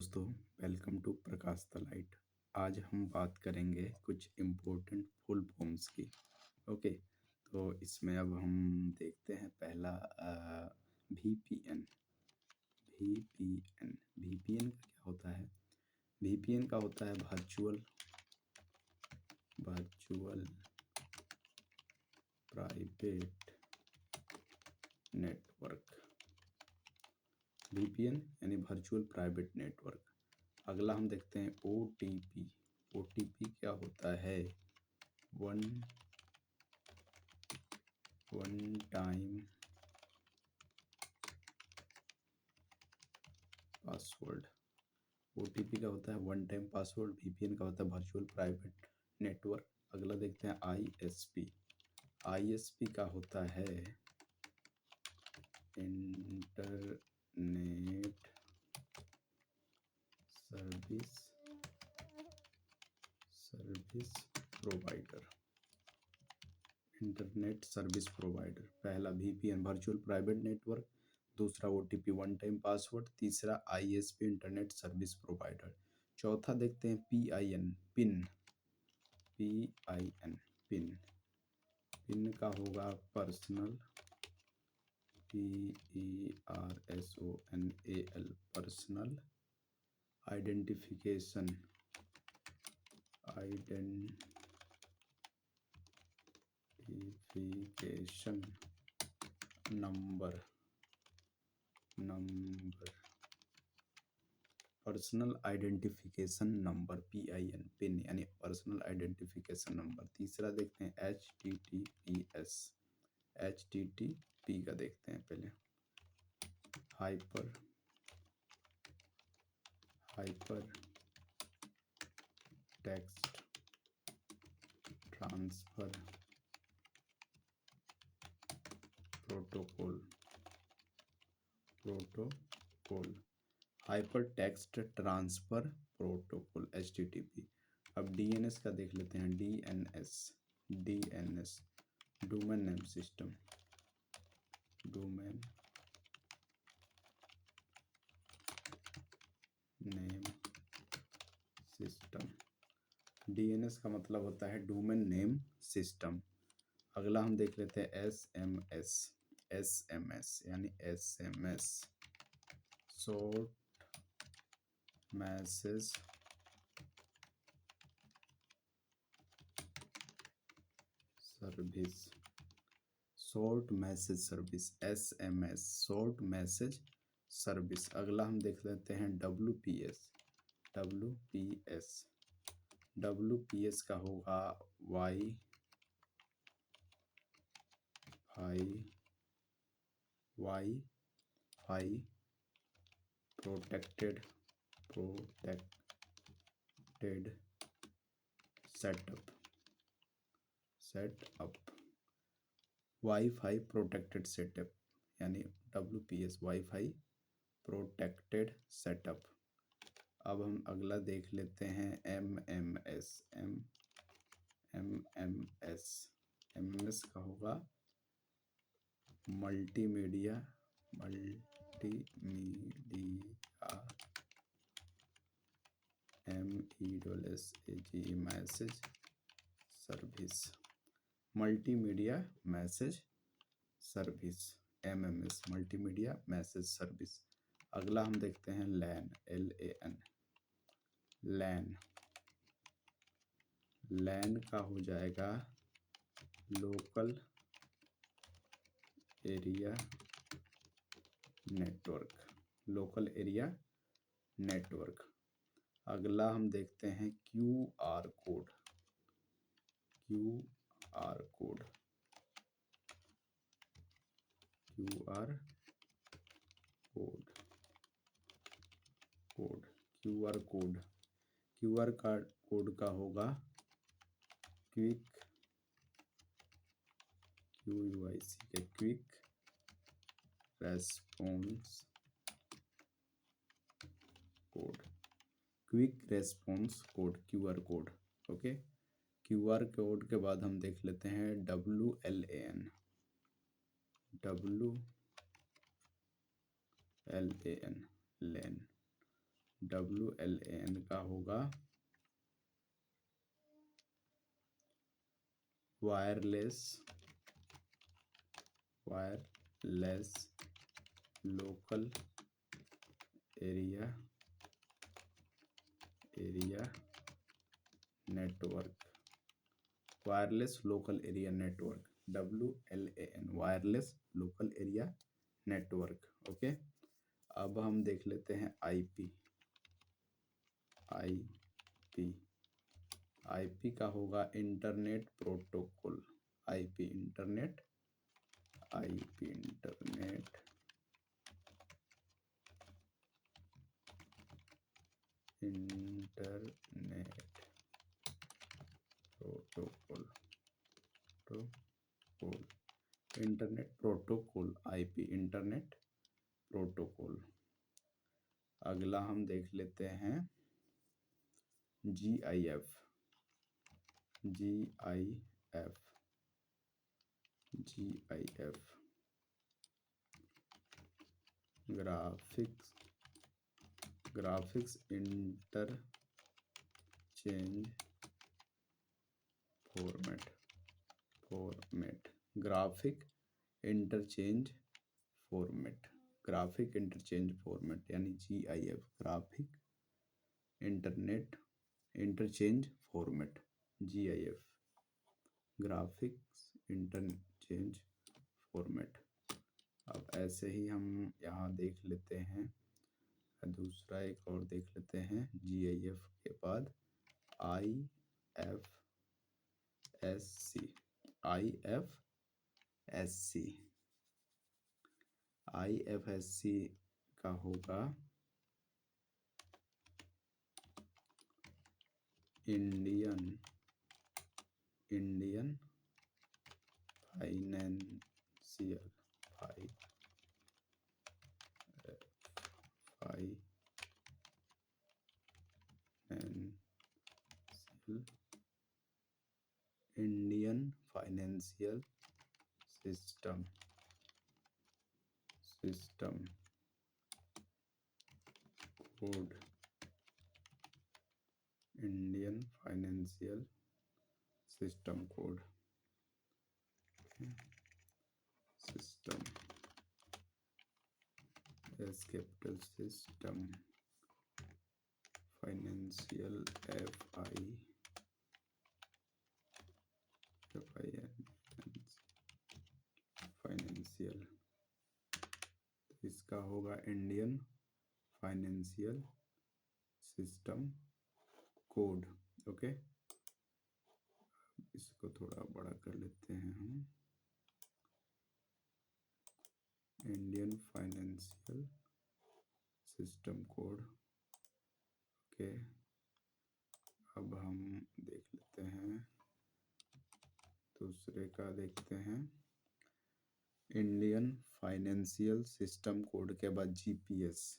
दोस्तों, welcome to Prakash the light. आज हम बात करेंगे कुछ इम्पोर्टेंट फुल फॉर्म्स की। ओके, तो इसमें अब हम देखते हैं पहला VPN। VPN का क्या होता है? VPN का होता है वर्चुअल प्राइवेट नेटवर्क। VPN यानी वर्चुअल प्राइवेट नेटवर्क। अगला हम देखते हैं OTP। OTP क्या होता है? One time password. OTP का होता है वन टाइम पासवर्ड। VPN का होता है वर्चुअल प्राइवेट नेटवर्क। अगला देखते हैं ISP। ISP का होता है internet service provider. Internet service provider. पहला VPN वर्चुअल प्राइवेट नेटवर्क, दूसरा OTP वन टाइम पासवर्ड, तीसरा ISP इंटरनेट सर्विस प्रोवाइडर। चौथा देखते हैं PIN पिन। पिन का होगा personal PERSONAL personal identification number. Personal identification number pin यानी पर्सनल आइडेंटिफिकेशन नंबर। तीसरा देखते हैं HTTPS। HTTP का देखते हैं पहले। Hyper text transfer protocol. Hyper text transfer protocol HTTP। अब DNS का देख लेते हैं। DNS domain name system. DNS का मतलब होता है डोमेन नेम सिस्टम। अगला हम देख लेते हैं SMS यानी SMS short message service. SMS short message service. अगला हम देख लेते हैं WPS का होगा Wi protected setup. WiFi protected setup यानी WPS वाईफाई प्रोटेक्टेड सेटअप। अब हम अगला देख लेते हैं MMS का होगा multimedia message service. Multimedia message service MMS multimedia message service. अगला हम देखते हैं LAN का हो जाएगा लोकल एरिया नेटवर्क। अगला हम देखते हैं QR कोड। QR कोड का होगा quick response QR code. Okay, QR code के बाद हम देख लेते हैं WLAN WLAN का होगा wireless local area network. Wireless local area network, WLAN, wireless local area network. Okay, अब हम देख लेते हैं आईपी। आईपी का होगा internet protocol. IP internet protocol, internet protocol, IP internet protocol. अगला हम देख लेते हैं GIF। Graphics interchange format. Graphic interchange format यानी GIF, graphic interchange format, GIF, graphics interchange format. अब ऐसे ही हम यहाँ देख लेते हैं, दूसरा एक और देख लेते हैं। GIF के बाद IFSC का होगा Indian financial system code. Indian financial system code, system S capital system financial financial, इसका होगा Indian financial system code. Okay, इसको थोड़ा बड़ा कर लेते हैं हम। Indian financial system code. Okay, अब हम देख लेते हैं, दूसरे का देखते हैं। इंडियन फाइनेंशियल सिस्टम कोड के बाद जीपीएस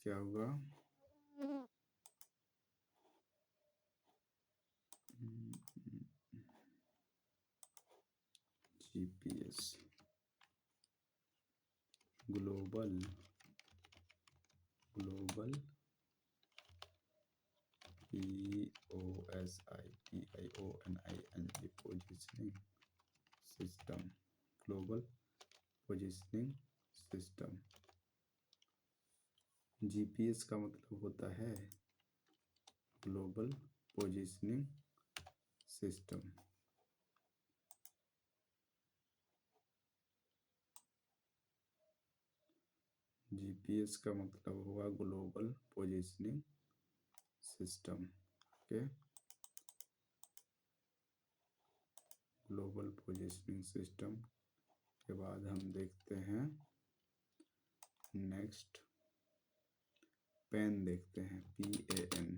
क्या होगा? GPS global positioning system, global positioning system. GPS का मतलब होता है ग्लोबल पोजीशनिंग सिस्टम। जीपीएस का मतलब होगा global positioning system. Okay, global positioning system के बाद हम देखते हैं नेक्स्ट पेन देखते हैं, PAN,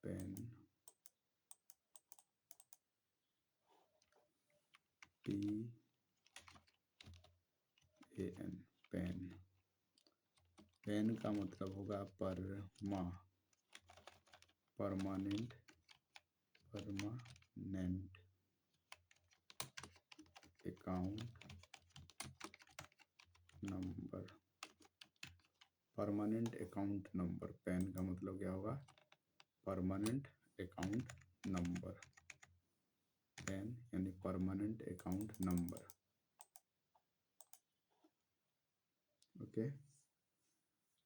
PAN, PAN, PAN. PAN का मतलब होगा permanent account number, permanent account number, PAN का मतलब क्या होगा, परमानेंट अकाउंट नंबर, पैन यानी परमानेंट अकाउंट नंबर। ओके,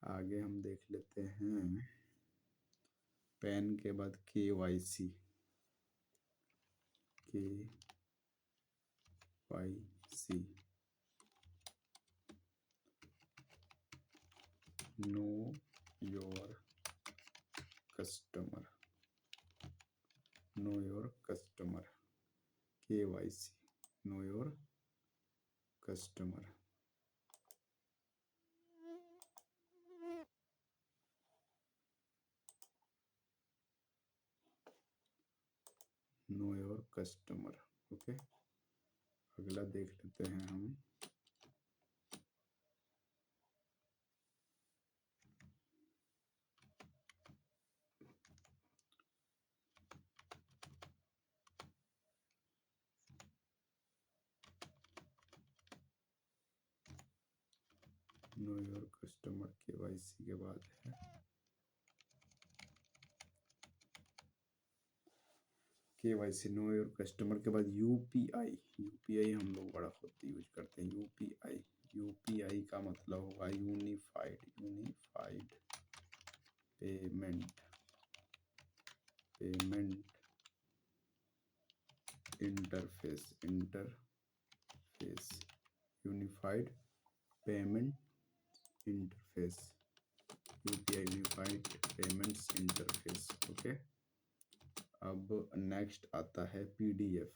आगे हम देख लेते हैं पैन के बाद KYC, know your customer, know your customer, KYC, know your customer. Know your customer. Okay, अगला देख लेते हैं हम नो योर कस्टमर KYC के बाद है KYC नो योर कस्टमर के बाद यूपीआई हम लोग बड़ा खुद यूज करते हैं। यूपीआई का मतलब होगा unified payment interface, unified payment interface, UPI unified payments interface. Okay, अब नेक्स्ट आता है पीडीएफ।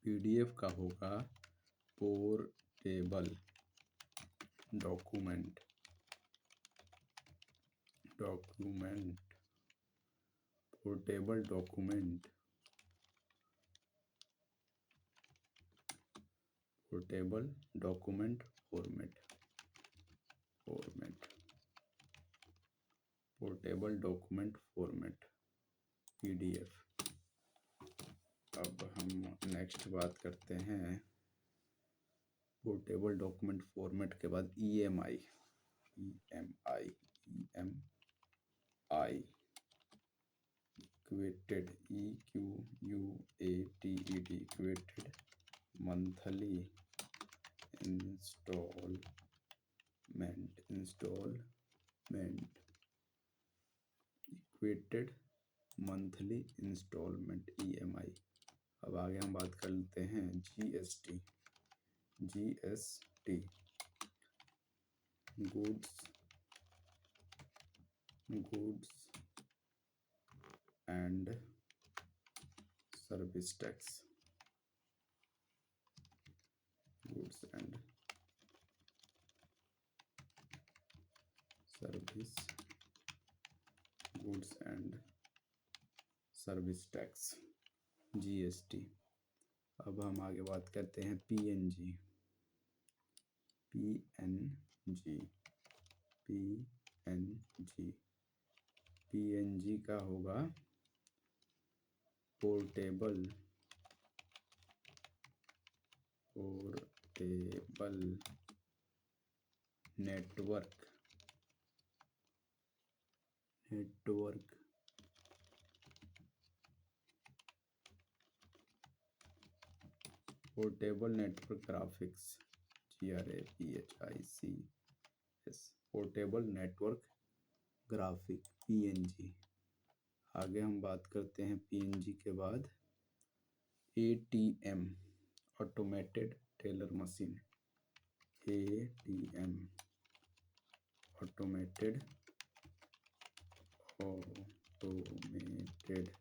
पीडीएफ का होगा portable document, portable document, portable document format, portable document format PDF. अब हम नेक्स्ट बात करते हैं पोर्टेबल डॉक्यूमेंट फॉर्मेट के बाद EMI, equated, equated monthly instalment, equated monthly instalment EMI. अब आगे हम बात कर लेते हैं GST, goods and service tax, goods and service tax, GST. अब हम आगे बात करते हैं पीएनजी का होगा portable network, portable network graphics, GRAPHICS, portable network graphic PNG. आगे हम बात करते हैं पीएनजी के बाद ATM, automated teller machine, ATM, automated teller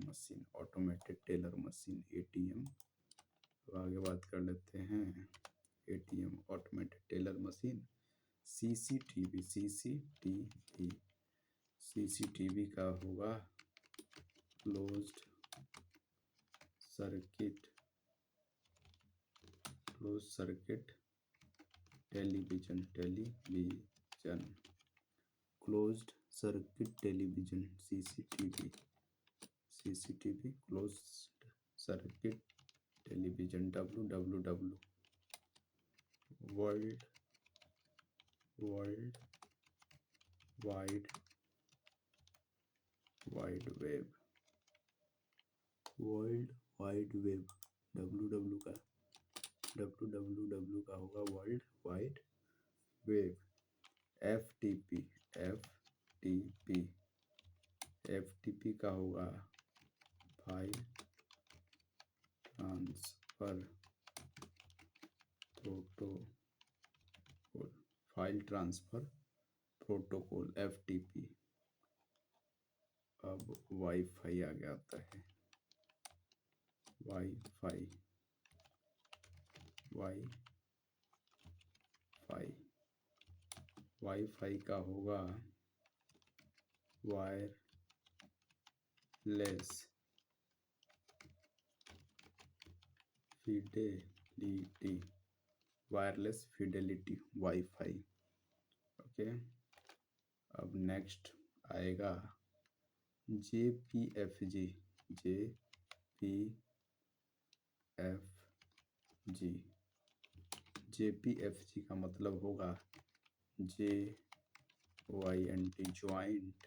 machine, automated teller machine ATM। तो आगे बात कर लेते हैं ATM automated teller machine. CCTV का होगा closed circuit television, closed circuit television, CCTV, closed circuit television, WWW, world world wide wide web, world wide web, WWW का होगा world wide web, FTP, FTP, FTP का होगा file transfer protocol, file transfer protocol, FTP। अब wifi आ गया आता है, wifi wifi wifi का होगा wireless Fidelity, wireless Fidelity wifi. Okay, अब नेक्स्ट आएगा JPFG, JPFG, JPFG का मतलब होगा JOINT, joint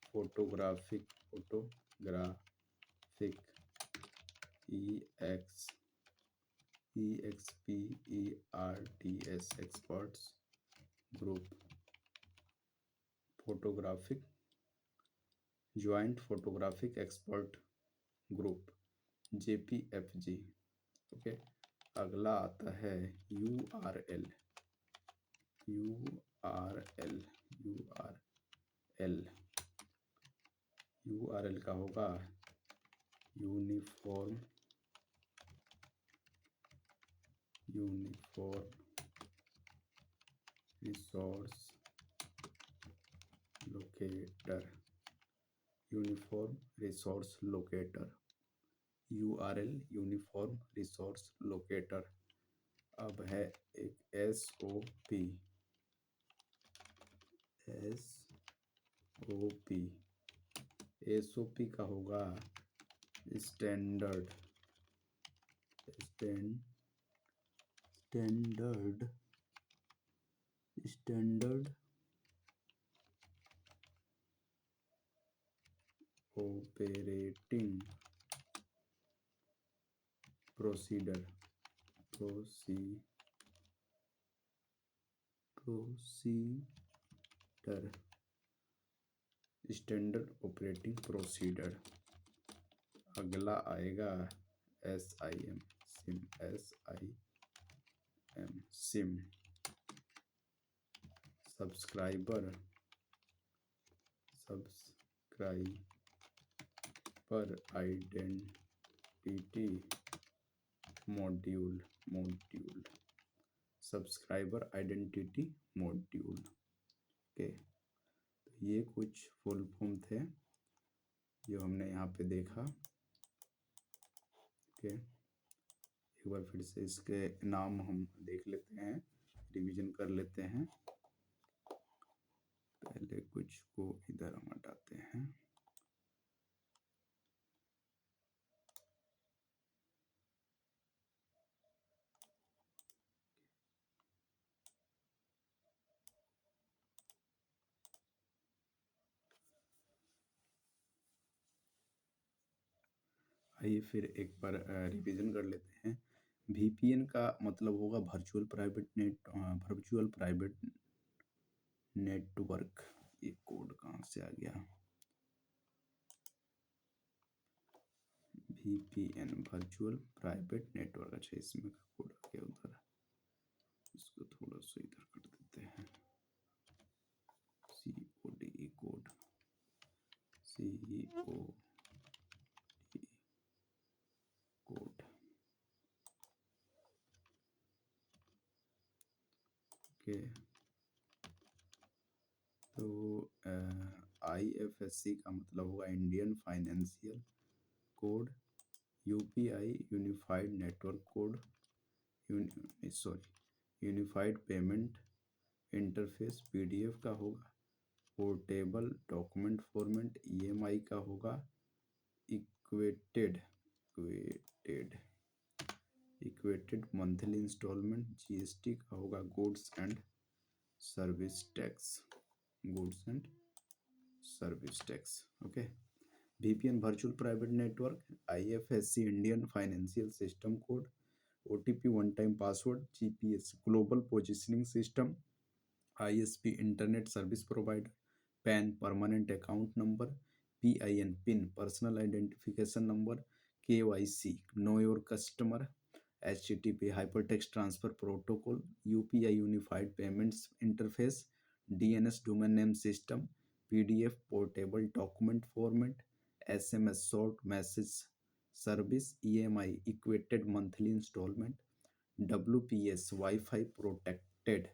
photographic EXPERTS, experts group, photographic joint photographic expert group, JPFG। Okay, अगला आता है URL, URL का होगा uniform resource locator, uniform resource locator, URL uniform resource locator. अब है एक SOP, SOP का होगा standard operating procedure, standard operating procedure. अगला आएगा SIM, SIM, subscriber identity module, subscriber identity module. Okay, तो ये कुछ फुल फॉर्म थे जो हमने यहाँ पे देखा। ओके, एक बार फिर से इसके नाम हम देख लेते हैं, रिवीजन कर लेते हैं। पहले कुछ को इधर हम हटाते हैं। आइए फिर एक बार रिवीजन कर लेते हैं। VPN का मतलब होगा वर्चुअल प्राइवेट नेटवर्क। ये कोड कहाँ से आ गया? VPN virtual private network. अच्छा, इसमें का कोड आ गया उधर, इसको थोड़ा सा इधर कर देते हैं। COD code, COD code. Okay, तो IFSC का मतलब होगा Indian financial code, UPI unified network code, unified payment interface PDF का होगा। पोर्टेबल डॉक्यूमेंट फॉर्मेट ईएमआई का होगा। Equated equated monthly instalment GST का होगा। Goods and service tax. Okay. VPN virtual private network, IFSC Indian financial system code, OTP one time password, GPS global positioning system, ISP internet service provider, PAN permanent account number, PIN pin personal identification number, KYC know your customer, HTTP hypertext transfer protocol, UPI unified payments interface, DNS domain name system, PDF portable document format, SMS short message service, EMI equated monthly instalment, WPS wifi protected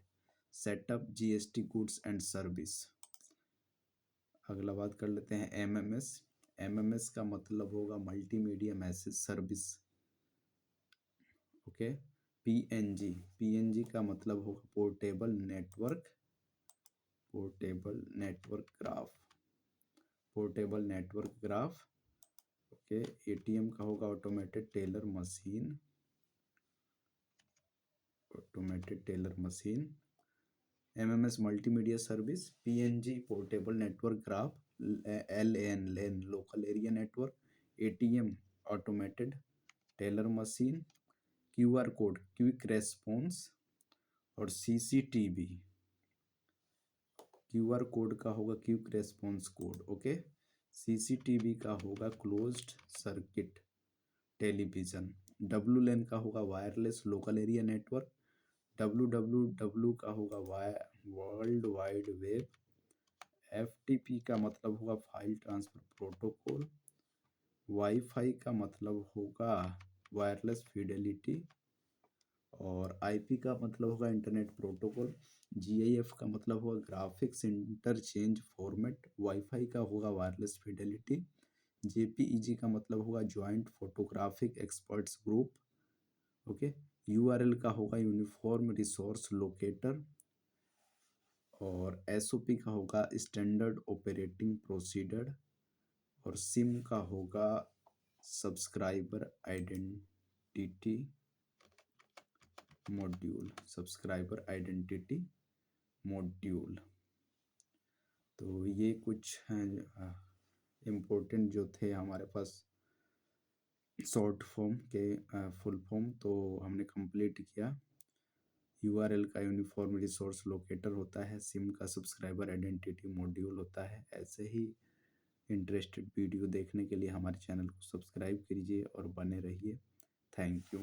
setup, GST goods and service. अगला बात कर लेते हैं MMS का मतलब होगा multimedia message service. Okay. PNG का मतलब होगा portable network graph. Okay. ATM का होगा automated teller machine. MMS multimedia service, PNG portable network graph, LAN local area network, ATM automated teller machine, QR code quick response, और CCTV QR code का होगा quick response code. Okay. CCTV का होगा closed circuit television. WLAN का होगा wireless local area network. WWW का होगा world wide web. FTP का मतलब होगा फाइल ट्रांसफर प्रोटोकॉल। वाईफाई का मतलब होगा वायरलेस फिडेलिटी, और IP का मतलब होगा इंटरनेट प्रोटोकॉल। GIF का मतलब होगा ग्राफिक्स इंटरचेंज फॉर्मेट। वाईफाई का होगा वायरलेस फिडेलिटी। JPEG का मतलब होगा joint photographic experts group. Okay. URL का होगा यूनिफॉर्म रिसोर्स लोकेटर, और SOP का होगा स्टैंडर्ड ऑपरेटिंग प्रोसीडर, और SIM का होगा सब्सक्राइबर आइडेंटिटी मॉड्यूल। तो ये कुछ हैं इम्पोर्टेंट जो थे हमारे पास शॉर्ट फॉर्म के फुल फॉर्म, तो हमने कंप्लीट किया। URL का यूनिफॉर्म रिसोर्स लोकेटर होता है। SIM का सब्सक्राइबर आइडेंटिटी मॉड्यूल होता है। ऐसे ही इंटरेस्टेड वीडियो देखने के लिए हमारे चैनल को सब्सक्राइब कीजिए और बने रहिए। Thank you.